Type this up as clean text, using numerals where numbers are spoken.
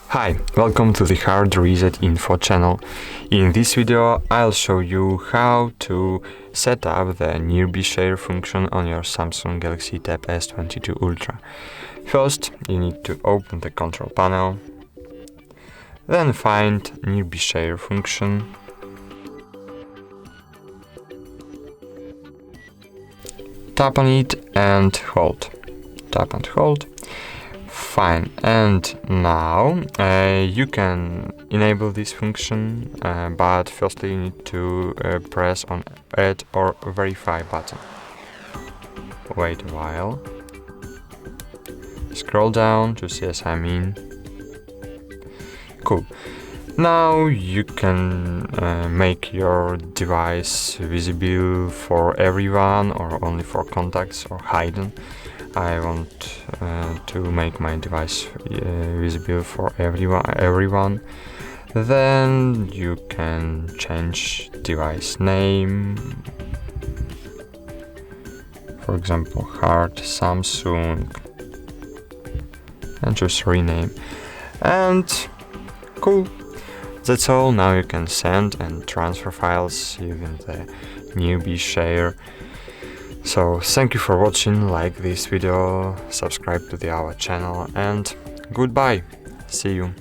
Hi, welcome to the HardReset.Info channel. In this video I'll show you how to set up the nearby share function on your Samsung Galaxy Tab S22 Ultra. First, you need to open the control panel, then find nearby share function, tap on it and hold. Tap and hold. Fine, and now you can enable this function, but firstly you need to press on Add or Verify button. Wait a while. Scroll down to see as I'm in. Cool. Now you can make your device visible for everyone or only for contacts or hidden. I want to make my device visible for everyone. Then you can change device name, for example Hard Samsung, and just rename. And cool, that's all. Now you can send and transfer files using the newbie share. So thank you for watching, like this video, subscribe to our channel, and goodbye, see you.